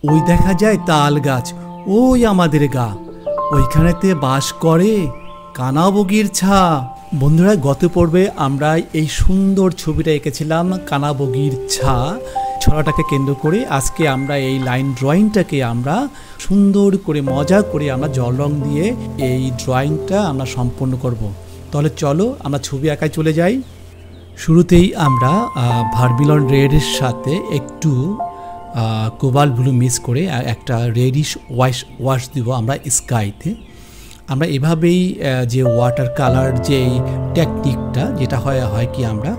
ওই দেখা যায় তাল গাছ, ওই আমাদের গা, ওইখানেতে বাস করে কানাবগির ছা। বন্ধুরা, গত পর্বে আমরা এই সুন্দর ছবিটা এঁকেছিলাম কানাবগির ছা ছড়াটাকে কেন্দ্র করে। আজকে আমরা এই লাইন ড্রয়িংটাকে আমরা সুন্দর করে মজা করে আমরা জল রং দিয়ে এই ড্রয়িংটা আমরা সম্পন্ন করব। তাহলে চলো আমরা ছবি আঁকায় চলে যাই। শুরুতেই আমরা ভার্মিলন রেডের সাথে একটু কোবাল্ট ব্লু মিক্স করে একটা রেডিশ ওয়াশ দিব আমরা স্কাইতে। আমরা এভাবেই যে ওয়াটার কালার যে টেকনিকটা যেটা হয় কি আমরা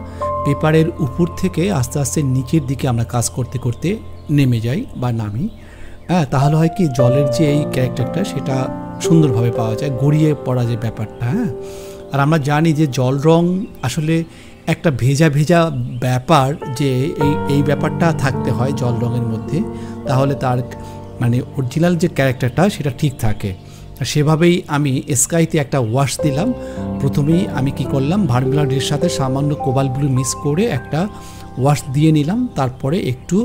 পেপারের উপর থেকে আস্তে আস্তে নিচের দিকে আমরা কাজ করতে করতে নেমে যাই বা নামি। হ্যাঁ, তাহলে হয় কি জলের যে এই ক্যারেক্টারটা সেটা সুন্দরভাবে পাওয়া যায়, গড়িয়ে পড়া যে ব্যাপারটা। হ্যাঁ, আর আমরা জানি যে জল রং আসলে একটা ভেজা ভেজা ব্যাপার, যে এই ব্যাপারটা থাকতে হয় জল রঙের মধ্যে, তাহলে তার মানে অরিজিনাল যে ক্যারেক্টারটা সেটা ঠিক থাকে। সেভাবেই আমি স্কাইতে একটা ওয়াশ দিলাম। প্রথমেই আমি কি করলাম, ভার্মিলন রেডের সাথে সামান্য কোবাল্ট ব্লু মিক্স করে একটা ওয়াশ দিয়ে নিলাম। তারপরে একটু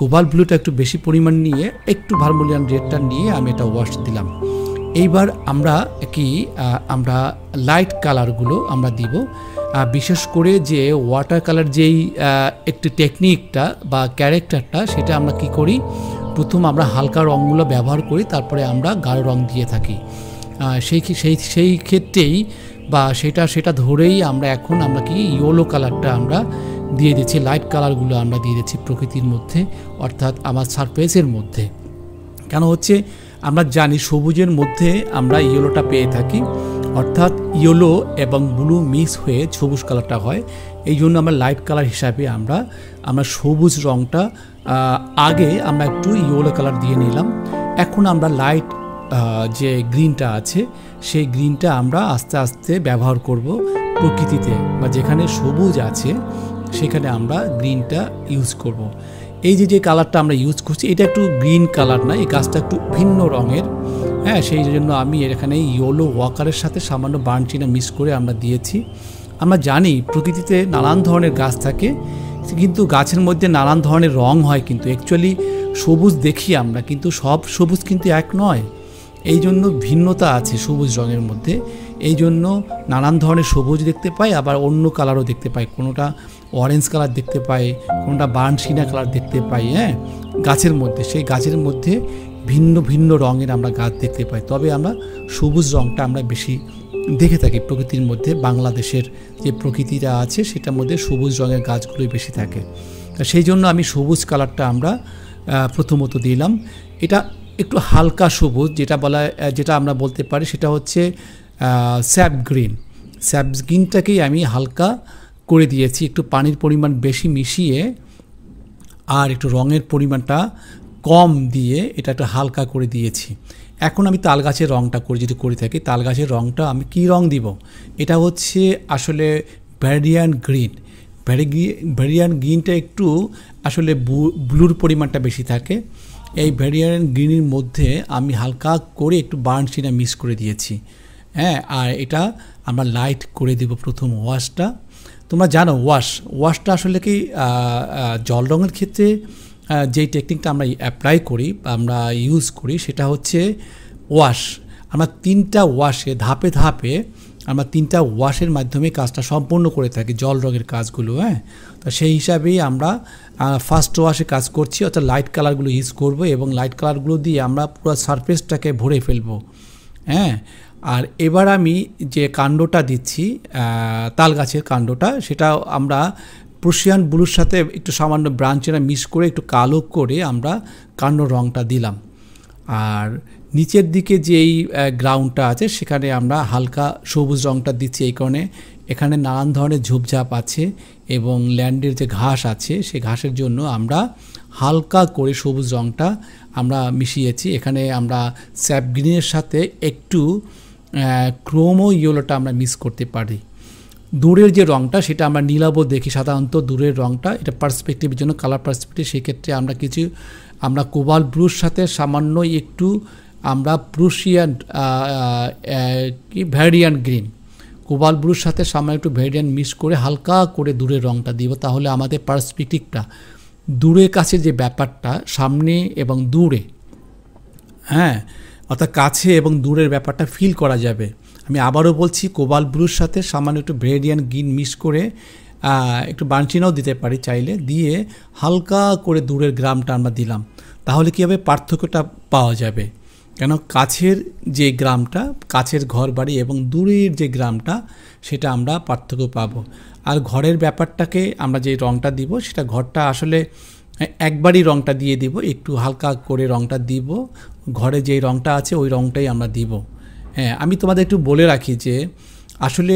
কোবাল্ট ব্লুটা একটু বেশি পরিমাণ নিয়ে একটু ভার্মিলন রেডটা নিয়ে আমি এটা ওয়াশ দিলাম। এইবার আমরা আমরা লাইট কালারগুলো আমরা দিব। বিশেষ করে যে ওয়াটার কালার যেই একটু টেকনিকটা বা ক্যারেক্টারটা সেটা আমরা কি করি, প্রথম আমরা হালকা রঙগুলো ব্যবহার করি, তারপরে আমরা গাঢ় রং দিয়ে থাকি। সেই ক্ষেত্রেই বা সেটা ধরেই আমরা এখন আমরা কি ইয়েলো কালারটা আমরা দিয়ে দিচ্ছি, লাইট কালারগুলো আমরা দিয়ে দিচ্ছি প্রকৃতির মধ্যে, অর্থাৎ আমার সারফেসের মধ্যে। কেন হচ্ছে, আমরা জানি সবুজের মধ্যে আমরা ইয়েলোটা পেয়ে থাকি, অর্থাৎ ইয়েলো এবং ব্লু মিক্স হয়ে সবুজ কালারটা হয়। এই জন্য আমরা লাইট কালার হিসাবে আমরা সবুজ রঙটা আগে আমরা একটু ইয়েলো কালার দিয়ে নিলাম। এখন আমরা লাইট যে গ্রিনটা আছে সেই গ্রিনটা আমরা আস্তে আস্তে ব্যবহার করব প্রকৃতিতে, বা যেখানে সবুজ আছে সেখানে আমরা গ্রিনটা ইউজ করব। এই যে কালারটা আমরা ইউজ করছি এটা একটু গ্রিন কালার না, এই গাছটা একটু ভিন্ন রঙের। হ্যাঁ, সেই জন্য আমি এখানে ইয়েলো ওয়াকারের সাথে সামান্য বার্ন চিনা মিক্স করে আমরা দিয়েছি। আমরা জানি প্রকৃতিতে নানান ধরনের গাছ থাকে, কিন্তু গাছের মধ্যে নানান ধরনের রং হয়, কিন্তু অ্যাকচুয়ালি সবুজ দেখি আমরা, কিন্তু সব সবুজ কিন্তু এক নয়। এই জন্য ভিন্নতা আছে সবুজ রঙের মধ্যে। এই জন্য নানান ধরনের সবুজ দেখতে পাই, আবার অন্য কালারও দেখতে পাই, কোনোটা অরেঞ্জ কালার দেখতে পাই, কোনোটা বার্নসিনা কালার দেখতে পাই। হ্যাঁ, গাছের মধ্যে সেই গাছের মধ্যে ভিন্ন ভিন্ন রঙের আমরা গাছ দেখতে পাই, তবে আমরা সবুজ রঙটা আমরা বেশি দেখে থাকি প্রকৃতির মধ্যে। বাংলাদেশের যে প্রকৃতিটা আছে সেটার মধ্যে সবুজ রঙের গাছগুলোই বেশি থাকে। সেই জন্য আমি সবুজ কালারটা আমরা প্রথমত দিলাম। এটা একটু হালকা সবুজ, যেটা আমরা বলতে পারি সেটা হচ্ছে স্যাপ গ্রিন। স্যাপ গ্রিনটাকেই আমি হালকা করে দিয়েছি, একটু পানির পরিমাণ বেশি মিশিয়ে আর একটু রঙের পরিমাণটা কম দিয়ে এটা একটু হালকা করে দিয়েছি। এখন আমি তাল গাছের রঙটা যদি করে থাকি, তাল গাছের রঙটা আমি কি রং দিব, এটা হচ্ছে আসলে ভ্যারিয়ান গ্রিন। ভ্যারিয়ান গ্রিনটা একটু আসলে ব্লুর পরিমাণটা বেশি থাকে। এই ভ্যারিয়ান গ্রিনের মধ্যে আমি হালকা করে একটু বার্ন চিনা মিক্স করে দিয়েছি। হ্যাঁ, আর এটা আমরা লাইট করে দেব প্রথম ওয়াশটা। তোমরা জানো ওয়াশটা আসলে কি জল রঙের ক্ষেত্রে যেই টেকনিকটা আমরা অ্যাপ্লাই করি বা আমরা ইউজ করি সেটা হচ্ছে ওয়াশ। আমরা তিনটা ওয়াশে ধাপে ধাপে আমরা তিনটা ওয়াশের মাধ্যমে কাজটা সম্পন্ন করে থাকি জল রঙের কাজগুলো। হ্যাঁ, তো সেই হিসাবেই আমরা ফার্স্ট ওয়াশে কাজ করছি, অর্থাৎ লাইট কালারগুলো ইউজ করব এবং লাইট কালারগুলো দিয়ে আমরা পুরো সারফেসটাকে ভরে ফেলবো। হ্যাঁ, আর এবার আমি যে কাণ্ডটা দিচ্ছি তাল গাছের কাণ্ডটা, সেটা আমরা প্রুশিয়ান ব্লুর সাথে একটু সামান্য ব্রাঞ্চেরা মিক্স করে একটু কালো করে আমরা কাণ্ড রঙটা দিলাম। আর নিচের দিকে যেই গ্রাউন্ডটা আছে সেখানে আমরা হালকা সবুজ রঙটা দিচ্ছি। এই কারণে এখানে নানান ধরনের ঝোপঝাপ আছে এবং ল্যান্ডের যে ঘাস আছে সেই ঘাসের জন্য আমরা হালকা করে সবুজ রঙটা আমরা মিশিয়েছি। এখানে আমরা স্যাপ গ্রিনের সাথে একটু ক্রোমো ইয়েলোটা আমরা মিক্স করতে পারি। দূরের যে রঙটা সেটা আমরা নীলাভ দেখি সাধারণত, দূরের রঙটা এটা পার্সপেক্টিভের জন্য, কালার পার্সপেক্টিভ। সেক্ষেত্রে আমরা কোবাল্ট ব্লুর সাথে সামান্য একটু আমরা প্রুশিয়ান ভ্যারিয়ান গ্রিন, কোবাল্ট ব্লুর সাথে সামান্য একটু ভ্যারিয়ান মিক্স করে হালকা করে দূরের রঙটা দিব, তাহলে আমাদের পার্সপেক্টিভটা দূরে কাছে যে ব্যাপারটা, সামনে এবং দূরে, হ্যাঁ, অর্থাৎ কাছে এবং দূরের ব্যাপারটা ফিল করা যাবে। আমি আবারও বলছি, কোবাল্ট ব্লুর সাথে সামান্য একটু ভেরিডিয়ান গ্রিন মিক্স করে একটু বার্নচিনাও দিতে পারি চাইলে, দিয়ে হালকা করে দূরের গ্রামটা আমরা দিলাম। তাহলে কী হবে, পার্থক্যটা পাওয়া যাবে। কেন, কাছের যে গ্রামটা, কাছের ঘর বাড়ি এবং দূরের যে গ্রামটা, সেটা আমরা পার্থক্য পাবো। আর ঘরের ব্যাপারটাকে আমরা যে রঙটা দিব, সেটা ঘরটা আসলে একবারই রঙটা দিয়ে দিব, একটু হালকা করে রঙটা দিব, ঘরে যে রঙটা আছে ওই রঙটাই আমরা দিব। হ্যাঁ, আমি তোমাদের একটু বলে রাখি যে আসলে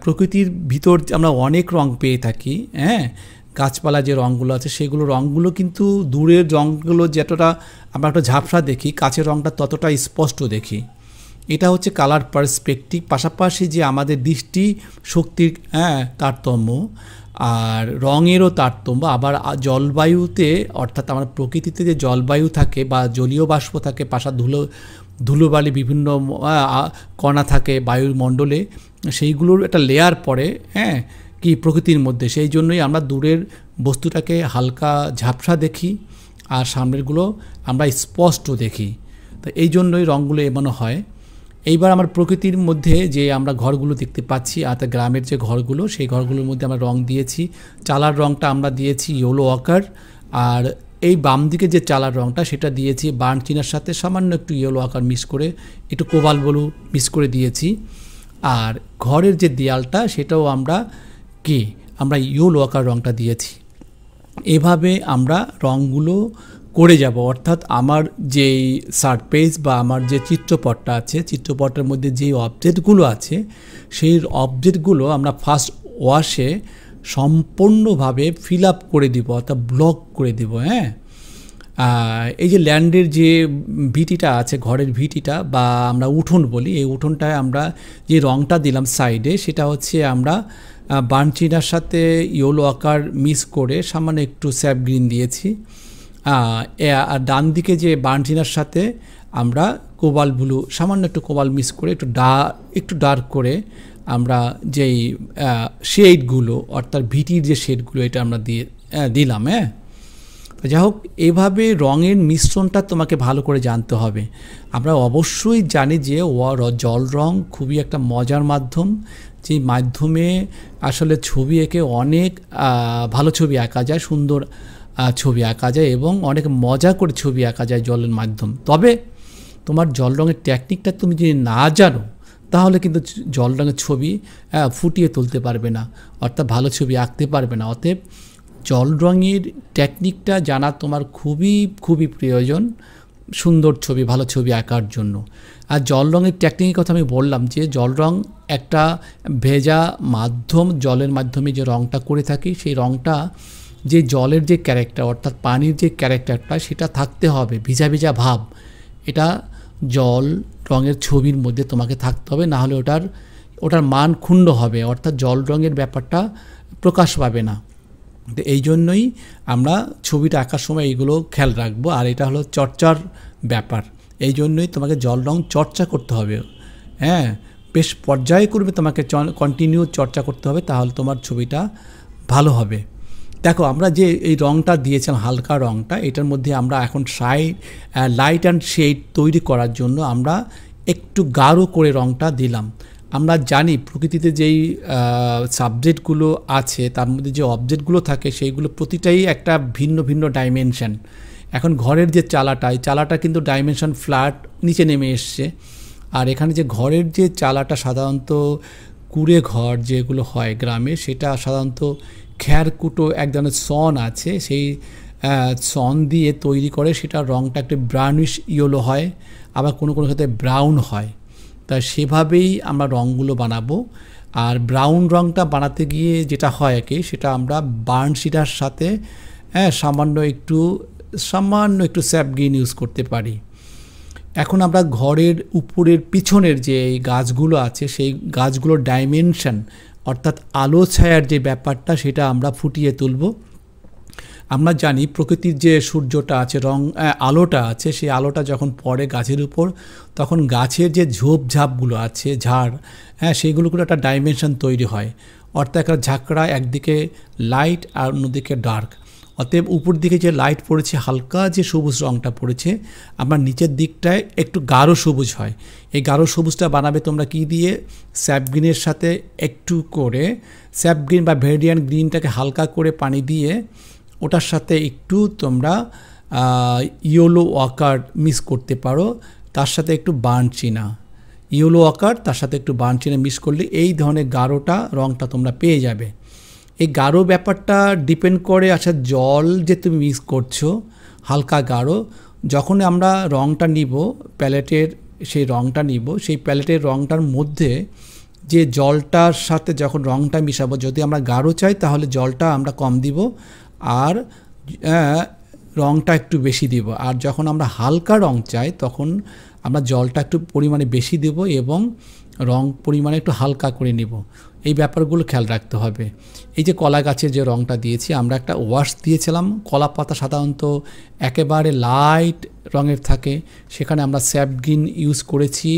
প্রকৃতির ভিতর আমরা অনেক রং পেয়ে থাকি। হ্যাঁ, গাছপালা যে রঙগুলো আছে সেগুলো রঙগুলো কিন্তু দূরের রঙগুলো যতটা আমরা একটা ঝাপসা দেখি, কাছের রঙটা ততটা স্পষ্ট দেখি। এটা হচ্ছে কালার পার্সপেক্টিভ, পাশাপাশি যে আমাদের দৃষ্টি শক্তির তারতম্য আর রঙেরও তারতম্য। আবার জলবায়ুতে, অর্থাৎ আমার প্রকৃতিতে যে জলবায়ু থাকে বা জলীয় বাষ্প থাকে, পাশা ধুলোবালি বিভিন্ন কণা থাকে বায়ুর মণ্ডলে, সেইগুলোর একটা লেয়ার পড়ে কি প্রকৃতির মধ্যে। সেই জন্যই আমরা দূরের বস্তুটাকে হালকা ঝাপসা দেখি আর সামনেরগুলো আমরা স্পষ্ট দেখি। তো এই জন্যই রঙগুলো এমনও হয়। এইবার আমার প্রকৃতির মধ্যে যে আমরা ঘরগুলো দেখতে পাচ্ছি, আর গ্রামের যে ঘরগুলো, সেই ঘরগুলোর মধ্যে আমরা রং দিয়েছি। চালার রংটা আমরা দিয়েছি ইয়েলো ওয়াকার, আর এই বাম দিকে যে চালার রংটা সেটা দিয়েছি বার্নচিনার সাথে সামান্য একটু ইয়েলো ওয়াকার মিক্স করে, একটু কোবাল্ট ব্লু মিক্স করে দিয়েছি। আর ঘরের যে দেয়ালটা সেটাও আমরা ইয়েলো ওয়াকার রংটা দিয়েছি। এভাবে আমরা রঙগুলো করে যাব। অর্থাৎ আমার যেই সারফেস বা আমার যে চিত্রপটটা আছে, চিত্রপটের মধ্যে যেই অবজেক্টগুলো আছে, সেই অবজেক্টগুলো আমরা ফার্স্ট ওয়াশে সম্পূর্ণভাবে ফিল আপ করে দিব, অর্থাৎ ব্লক করে দিব। হ্যাঁ, এই যে ল্যান্ডের যে ভিটিটা আছে, ঘরের ভিটিটা বা আমরা উঠোন বলি, এই উঠোনটায় আমরা যে রঙটা দিলাম সাইডে, সেটা হচ্ছে আমরা বার্নচিনার সাথে ইয়েলো ওয়াকার মিক্স করে সামান্য একটু স্যাপ গ্রিন দিয়েছি। আর ডান দিকে যে বার্নচিনার সাথে আমরা কোবাল্ট ব্লু, সামান্য একটু কোবাল্ট মিক্স করে একটু ডার্ক করে আমরা যেই শেডগুলো, অর্থাৎ ভিটির যে শেডগুলো, এটা আমরা দিলাম। হ্যাঁ, যাই হোক, এভাবে রঙের মিশ্রণটা তোমাকে ভালো করে জানতে হবে। আমরা অবশ্যই জানি যে জল রং খুবই একটা মজার মাধ্যম, যে মাধ্যমে আসলে ছবি এঁকে অনেক ভালো ছবি আঁকা যায়, সুন্দর ছবি আঁকা যায় এবং অনেক মজা করে ছবি আঁকা যায় জলের মাধ্যম। তবে তোমার জল রঙের টেকনিকটা তুমি যদি না জানো, তাহলে কিন্তু জল রঙের ছবি ফুটিয়ে তুলতে পারবে না, অর্থাৎ ভালো ছবি আঁকতে পারবে না। অতএব জল রঙের টেকনিকটা জানা তোমার খুবই খুবই প্রয়োজন সুন্দর ছবি, ভালো ছবি আঁকার জন্য। আর জল রঙের টেকনিকের কথা আমি বললাম যে জল রং একটা ভেজা মাধ্যম, জলের মাধ্যমে যে রঙটা করে থাকি, সেই রঙটা যে জলের যে ক্যারেক্টার, অর্থাৎ পানির যে ক্যারেক্টারটা, সেটা থাকতে হবে, ভিজা ভিজা ভাব, এটা জল রঙের ছবির মধ্যে তোমাকে থাকতে হবে, নাহলে ওটার মান ক্ষুণ্ণ হবে, অর্থাৎ জল রঙের ব্যাপারটা প্রকাশ পাবে না। তো এই জন্যই আমরা ছবিটা আঁকার সময় এইগুলো খেয়াল রাখবো। আর এটা হলো চর্চার ব্যাপার, এই জন্যই তোমাকে জল রং চর্চা করতে হবে। হ্যাঁ, বেশ পর্যায়ক্রমে তোমাকে কন্টিনিউ চর্চা করতে হবে, তাহলে তোমার ছবিটা ভালো হবে। দেখো, আমরা যে এই রঙটা দিয়েছিলাম, হালকা রঙটা, এটার মধ্যে আমরা এখন লাইট অ্যান্ড শেড তৈরি করার জন্য আমরা একটু গাঢ় করে রঙটা দিলাম। আমরা জানি প্রকৃতিতে যেই সাবজেক্টগুলো আছে, তার মধ্যে যে অবজেক্টগুলো থাকে, সেইগুলো প্রতিটাই একটা ভিন্ন ভিন্ন ডাইমেনশন। এখন ঘরের যে চালাটা, এই চালাটা কিন্তু ডাইমেনশন ফ্ল্যাট নিচে নেমে এসছে। আর এখানে যে ঘরের যে চালাটা, সাধারণত কুড়ে ঘর যেগুলো হয় গ্রামে, সেটা সাধারণত খ্যারকুটো এক ধরনের সন আছে, সেই সন দিয়ে তৈরি করে, সেটা রঙটা একটু ব্রাউনিশ ইয়েলো হয়, আবার কোনো কোনো ক্ষেত্রে ব্রাউন হয়। তাই সেভাবেই আমরা রঙগুলো বানাবো। আর ব্রাউন রঙটা বানাতে গিয়ে যেটা হয় সেটা আমরা বার্নচিনার সাথে সামান্য একটু স্যাপ গ্রিন ইউজ করতে পারি। এখন আমরা ঘরের উপরের পিছনের যে গাছগুলো আছে, সেই গাছগুলোর ডাইমেনশন, অর্থাৎ আলো ছায়ার যে ব্যাপারটা, সেটা আমরা ফুটিয়ে তুলব। আমরা জানি প্রকৃতির যে সূর্যটা আছে, আলোটা আছে, সেই আলোটা যখন পড়ে গাছের উপর, তখন গাছের যে ঝোপঝাপগুলো আছে, ঝাড়, সেইগুলো একটা ডাইমেনশন তৈরি হয়, অর্থাৎ একটা ঝাঁকড়া, একদিকে লাইট আর অন্যদিকে ডার্ক। অতএব উপর দিকে যে লাইট পড়েছে, হালকা যে সবুজ রঙটা পড়েছে, আমার নিচের দিকটায় একটু গাঢ় সবুজ হয়। এই গাঢ় সবুজটা বানাবে তোমরা কি দিয়ে? স্যাপ গ্রিনের সাথে একটু করে স্যাপ গ্রিন বা ভেরিডিয়ান গ্রিনটাকে হালকা করে পানি দিয়ে ওটার সাথে একটু তোমরা ইয়েলো ওয়াকার মিক্স করতে পারো, তার সাথে একটু বার্ন চিনা, ইয়েলো ওয়াকার তার সাথে একটু বার্ন চিনা মিক্স করলে এই ধরনের গাঢ়টা রঙটা তোমরা পেয়ে যাবে। এই গাঢ় ব্যাপারটা ডিপেন্ড করে আচ্ছা জল যে তুমি মিক্স করছো হালকা গাঢ়, যখন আমরা রঙটা নিব প্যালেটের, সেই রঙটা নিব, সেই প্যালেটের রঙটার মধ্যে যে জলটার সাথে যখন রঙটা মিশাবো, যদি আমরা গাঢ় চাই তাহলে জলটা আমরা কম দিব আর রঙটা একটু বেশি দিব, আর যখন আমরা হালকা রং চাই তখন আমরা জলটা একটু পরিমাণে বেশি দেব এবং রং পরিমাণে একটু হালকা করে নিব। এই ব্যাপারগুলো খেয়াল রাখতে হবে। এই যে কলা গাছের যে রঙটা দিয়েছি, আমরা একটা ওয়াশ দিয়েছিলাম, কলা পাতা সাধারণত একেবারে লাইট রঙের থাকে, সেখানে আমরা স্যাপ গ্রিন ইউজ করেছি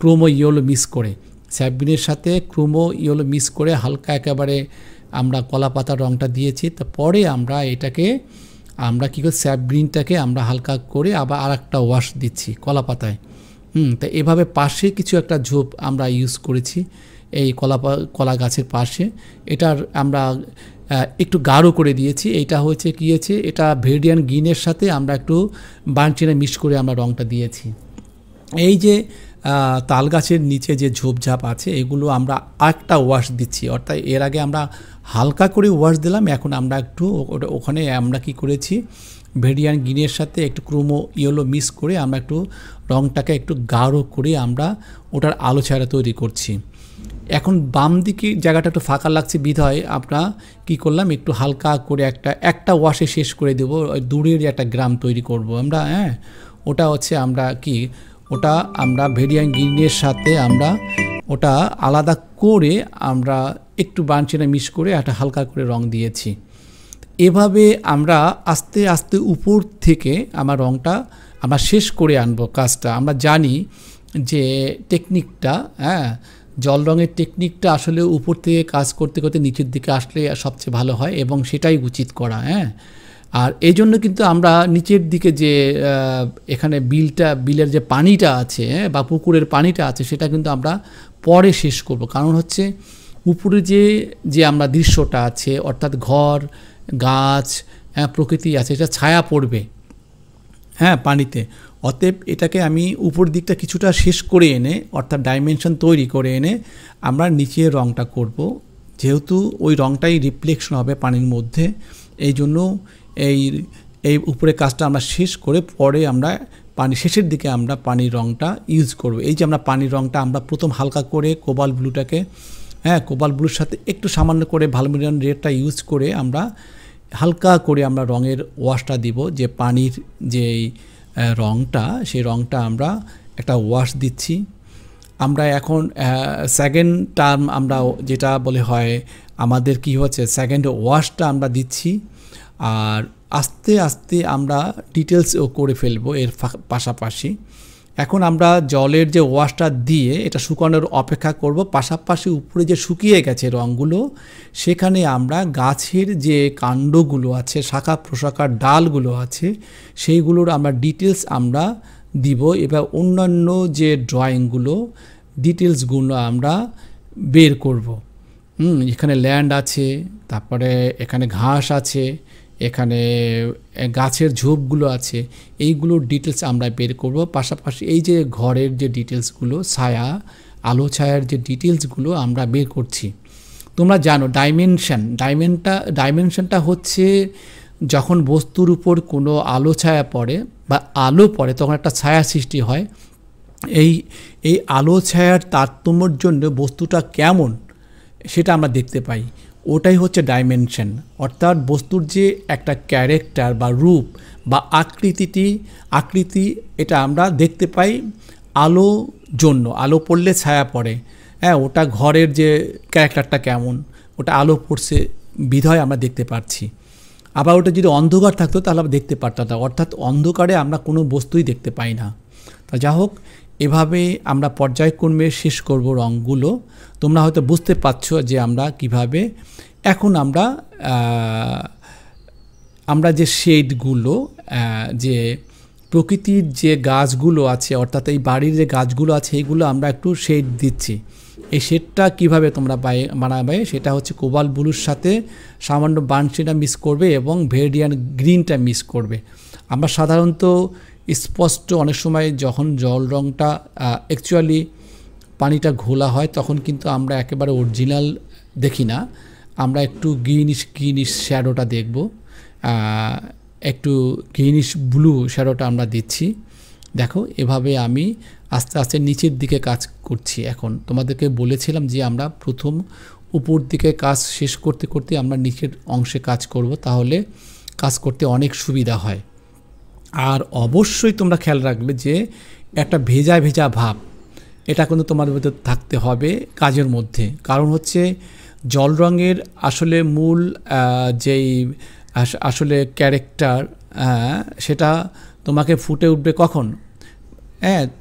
ক্রোমো ইয়েলো মিক্স করে, স্যাপ গ্রিনের সাথে ক্রোমো ইয়েলো মিক্স করে হালকা একেবারে আমরা কলা পাতার রঙটা দিয়েছি। তারপরে আমরা এটাকে আমরা কী করি, স্যাপ গ্রিনটাকে আমরা হালকা করে আবার আর একটা ওয়াশ দিচ্ছি কলা পাতায়। তা এভাবে পাশে কিছু একটা ঝোপ আমরা ইউজ করেছি এই কলা গাছের পাশে, এটার আমরা একটু গাঢ় করে দিয়েছি। এইটা হচ্ছে কী হয়েছে, এটা ভেরিডিয়ান গ্রিনের সাথে আমরা একটু বার্নচিনা মিক্স করে আমরা রঙটা দিয়েছি। এই যে তাল গাছের নিচে যে ঝোপঝাপ আছে এগুলো আমরা আরেকটা ওয়াশ দিচ্ছি, অর্থাৎ এর আগে আমরা হালকা করে ওয়াশ দিলাম, এখন আমরা একটু ওখানে আমরা কি করেছি, ভেরিডিয়ান গ্রিনের সাথে একটু ক্রোমো ইয়েলো মিক্স করে আমরা একটু রঙটাকে একটু গাঢ় করে আমরা ওটার আলো ছায়া তৈরি করছি। এখন বাম দিকে জায়গাটা একটু ফাঁকা লাগছে বিধায় আমরা কি করলাম, একটু হালকা করে একটা ওয়াশে শেষ করে দেবো, দূরের একটা গ্রাম তৈরি করব আমরা। ওটা হচ্ছে আমরা কি, ওটা আমরা ভেরিডিয়ান গ্রিনের সাথে আমরা ওটা আলাদা করে আমরা একটু বার্নচিনা মিক্স করে একটা হালকা করে রং দিয়েছি। এভাবে আমরা আস্তে আস্তে উপর থেকে আমার রঙটা আমরা শেষ করে আনবো কাজটা। আমরা জানি যে টেকনিকটা, জল রঙের টেকনিকটা আসলে উপর থেকে কাজ করতে করতে নিচের দিকে আসলে সবচেয়ে ভালো হয় এবং সেটাই উচিত করা। আর এই জন্য কিন্তু আমরা নিচের দিকে যে এখানে বিলের যে পানিটা আছে বা পুকুরের পানিটা আছে সেটা কিন্তু আমরা পরে শেষ করব, কারণ হচ্ছে উপরে যে আমরা দৃশ্যটা আছে অর্থাৎ ঘর গাছ প্রকৃতি আছে, এটা ছায়া পড়বে পানিতে। অতএব এটাকে আমি উপর দিকটা কিছুটা শেষ করে এনে অর্থাৎ ডাইমেনশন তৈরি করে এনে আমরা নিচে রঙটা করব, যেহেতু ওই রঙটাই রিফ্লেকশন হবে পানির মধ্যে। এই জন্য এই উপরে কাজটা আমরা শেষ করে পরে আমরা শেষের দিকে আমরা পানির রঙটা ইউজ করব। এই যে আমরা পানির রঙটা আমরা প্রথম হালকা করে কোবাল্ট ব্লুটাকে কোবাল্ট ব্লুর সাথে একটু সামান্য করে ভার্মিলিয়ন রেডটা ইউজ করে আমরা হালকা করে আমরা রঙের ওয়াশটা দিব, যে পানির যে রঙটা সেই রঙটা আমরা একটা ওয়াশ দিচ্ছি। আমরা এখন সেকেন্ড টার্ম আমরা যেটা বলে হয় আমাদের কি হচ্ছে, সেকেন্ড ওয়াশটা আমরা দিচ্ছি, আর আস্তে আস্তে আমরা ডিটেলসও করে ফেলবো এর পাশাপাশি। এখন আমরা জলের যে ওয়াশটা দিয়ে এটা শুকানোর অপেক্ষা করব, পাশাপাশি উপরে যে শুকিয়ে গেছে রঙগুলো সেখানে আমরা গাছের যে কাণ্ডগুলো আছে, শাখা প্রশাখার ডালগুলো আছে সেইগুলোর আমরা ডিটেলস আমরা দিব। এবার অন্যান্য যে ড্রয়িংগুলো ডিটেলসগুলো আমরা বের করব। এখানে ল্যান্ড আছে, তারপরে এখানে ঘাস আছে, এখানে গাছের ঝোপগুলো আছে, এইগুলোর ডিটেলস আমরা বের করব। পাশাপাশি এই যে ঘরের যে ডিটেলসগুলো, ছায়া আলো ছায়ার যে ডিটেলসগুলো আমরা বের করছি। তোমরা জানো ডাইমেনশনটা হচ্ছে যখন বস্তুর উপর কোনো আলো ছায়া পড়ে বা আলো পড়ে তখন একটা ছায়া সৃষ্টি হয়। এই আলো ছায়ার তারতম্যের জন্য বস্তুটা কেমন সেটা আমরা দেখতে পাই, ওটাই হচ্ছে ডাইমেনশন। অর্থাৎ বস্তুর যে একটা ক্যারেক্টার বা রূপ বা আকৃতি এটা আমরা দেখতে পাই আলো জন্য। আলো পড়লে ছায়া পড়ে, ওটা ঘরের যে ক্যারেক্টারটা কেমন, ওটা আলো পড়ছে বিধায় আমরা দেখতে পাচ্ছি। আবার ওটা যদি অন্ধকার থাকতো তাহলে আমরা দেখতে পারতাম না, অর্থাৎ অন্ধকারে আমরা কোনো বস্তুই দেখতে পাই না। তা যা হোক, এভাবে আমরা পর্যায়ক্রমে শেষ করব রঙগুলো। তোমরা হয়তো বুঝতে পারছো যে আমরা কিভাবে এখন আমরা আমরা যে শেডগুলো যে প্রকৃতির যে গাছগুলো আছে অর্থাৎ এই বাড়ির যে গাছগুলো আছে এইগুলো আমরা একটু শেড দিচ্ছি। এই শেডটা কীভাবে তোমরা বানাবে সেটা হচ্ছে কোবাল্ট ব্লুর সাথে সামান্য বার্নসিটা মিক্স করবে এবং ভেরিডিয়ান গ্রিনটা মিক্স করবে। আমরা সাধারণত স্পষ্ট অনেক সময় যখন জল রঙটা অ্যাকচুয়ালি পানিটা ঘোলা হয় তখন কিন্তু আমরা একেবারে অরিজিনাল দেখি না, আমরা একটু গ্রিনিশ শ্যাডোটা দেখব, একটু গ্রিনিশ ব্লু শ্যাডোটা আমরা দিচ্ছি। দেখো এভাবে আমি আস্তে আস্তে নিচের দিকে কাজ করছি। এখন তোমাদেরকে বলেছিলাম যে আমরা প্রথম উপর দিকে কাজ শেষ করতে করতে আমরা নিচের অংশে কাজ করব, তাহলে কাজ করতে অনেক সুবিধা হয়। আর অবশ্যই তোমরা খেয়াল রাখবে যে একটা ভেজা ভেজা ভাব এটা কিন্তু তোমাদের মধ্যে থাকতে হবে কাজের মধ্যে। কারণ হচ্ছে জল রঙের আসলে মূল যেই আসলে ক্যারেক্টার সেটা তোমাকে ফুটে উঠবে কখন,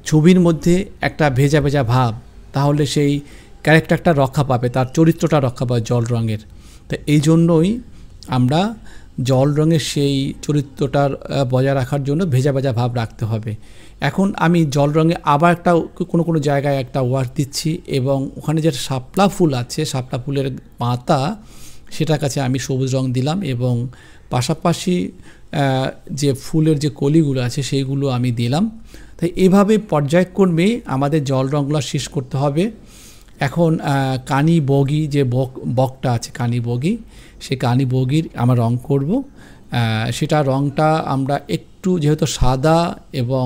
ছবির মধ্যে একটা ভেজা ভেজা ভাব, তাহলে সেই ক্যারেক্টারটা রক্ষা পাবে, তার চরিত্রটা রক্ষা পাবে জল রঙের। তো এই জন্যই আমরা জল রঙের সেই চরিত্রটার বজায় রাখার জন্য ভেজা ভেজা ভাব রাখতে হবে। এখন আমি জল রঙে আবার একটা কোনো জায়গায় একটা ওয়াশ দিচ্ছি এবং ওখানে যে শাপলা ফুল আছে, শাপলা ফুলের পাতা, সেটার কাছে আমি সবুজ রং দিলাম এবং পাশাপাশি যে ফুলের যে কলিগুলো আছে সেইগুলো আমি দিলাম। তাই এভাবে পর্যায়ক্রমে আমাদের জল রঙগুলো শেষ করতে হবে। এখন কানি বগি যে বকটা আছে, কানি বগি, সেই কানি বগির আমরা রং করব। সেটা রংটা আমরা একটু যেহেতু সাদা এবং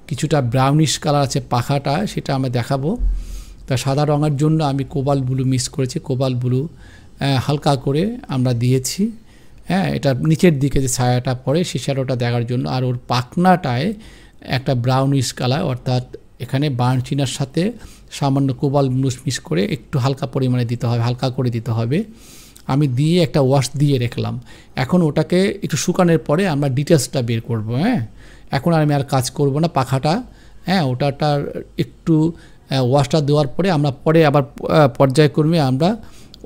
কিছুটা ব্রাউনিশ কালার আছে পাখাটা, সেটা আমরা দেখাবো। তা সাদা রঙের জন্য আমি কোবাল্ট ব্লু মিক্স করেছি, কোবাল্ট ব্লু হালকা করে আমরা দিয়েছি। এটা নিচের দিকে যে ছায়াটা পড়ে সেই শ্যাডোটা দেখার জন্য। আর ওর পাখনাটায় একটা ব্রাউনিশ কালার, অর্থাৎ এখানে বার্নচিনার সাথে সামান্য কোবাল্ট ব্লু মিক্স করে একটু হালকা পরিমাণে দিতে হবে, হালকা করে দিতে হবে। আমি দিয়ে একটা ওয়াশ দিয়ে রাখলাম। এখন ওটাকে একটু শুকানোর পরে আমরা ডিটেলসটা বের করব। এখন আমি আর কাজ করব না পাখাটা, ওটাটার একটু ওয়াশটা দেওয়ার পরে আমরা পরে আবার পর্যায়ক্রমে আমরা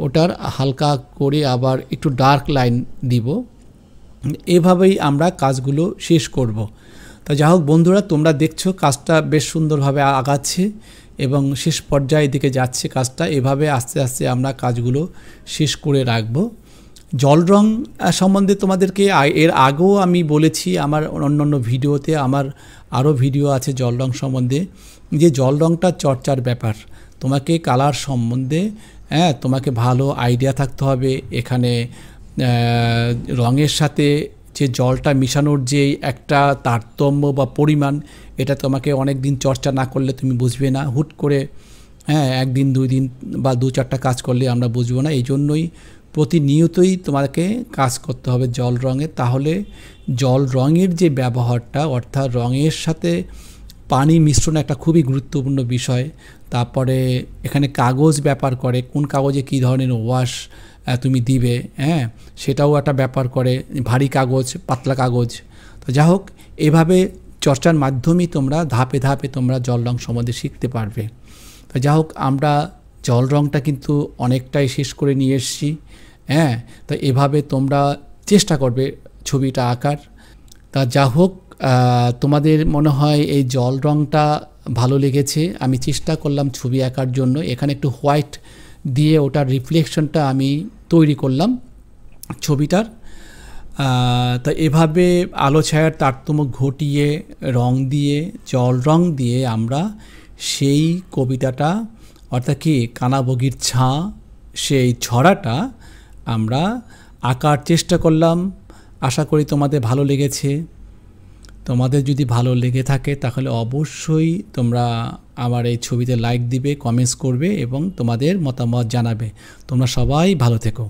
ওটার হালকা করে আবার একটু ডার্ক লাইন দিব। এভাবেই আমরা কাজগুলো শেষ করব। তা যাই হোক বন্ধুরা, তোমরা দেখছো কাজটা বেশ সুন্দরভাবে আগাচ্ছে এবং শেষ পর্যায়ের দিকে যাচ্ছে কাজটা। এভাবে আস্তে আস্তে আমরা কাজগুলো শেষ করে রাখব। জল রং সম্বন্ধে তোমাদেরকে এর আগেও আমি বলেছি আমার অন্যান্য ভিডিওতে, আমার আরও ভিডিও আছে জল রং সম্বন্ধে, যে জল রংটা চর্চার ব্যাপার। তোমাকে কালার সম্বন্ধে তোমাকে ভালো আইডিয়া থাকতে হবে। এখানে রঙের সাথে যে জলটা মিশানোর যে একটা তারতম্য বা পরিমাণ, এটা তোমাকে অনেক দিন চর্চা না করলে তুমি বুঝবে না। হুট করে একদিন 2 দিন বা 2-4টা কাজ করলে আমরা বুঝবো না। এই জন্যই প্রতিনিয়তই তোমাকে কাজ করতে হবে জল রঙে। তাহলে জল রঙের যে ব্যবহারটা, অর্থাৎ রঙের সাথে পানি মিশ্রণ একটা খুবই গুরুত্বপূর্ণ বিষয়। তারপরে এখানে কাগজ ব্যাপার করে, কোন কাগজে কী ধরনের ওয়াশ তুমি দিবে, সেটাও একটা ব্যাপার করে, ভারী কাগজ, পাতলা কাগজ। তো যাই হোক, এভাবে চর্চার মাধ্যমেই তোমরা ধাপে ধাপে তোমরা জল রং সম্বন্ধে শিখতে পারবে। তো যাই হোক, আমরা জল রংটা কিন্তু অনেকটাই শেষ করে নিয়ে এসেছি। তো এভাবে তোমরা চেষ্টা করবে ছবিটা আঁকার। তা যা হোক, তোমাদের মনে হয় এই জল রংটা ভালো লেগেছে। আমি চেষ্টা করলাম ছবি আঁকার জন্য, এখানে একটু হোয়াইট দিয়ে ওটার রিফ্লেকশনটা আমি তৈরি করলাম ছবিটার। তা এভাবে আলো ছায়ার তারতম্য ঘটিয়ে রং দিয়ে, জল রং দিয়ে আমরা সেই কবিতাটা, অর্থাৎ কি কানাবগির ছাঁ, সেই ছড়াটা আমরা আঁকার চেষ্টা করলাম। আশা করি তোমাদের ভালো লেগেছে। তোমাদের যদি ভালো লেগে থাকে তাহলে অবশ্যই তোমরা আমার এই ছবিতে লাইক দিবে, কমেন্টস করবে এবং তোমাদের মতামত জানাবে। তোমরা সবাই ভালো থেকো।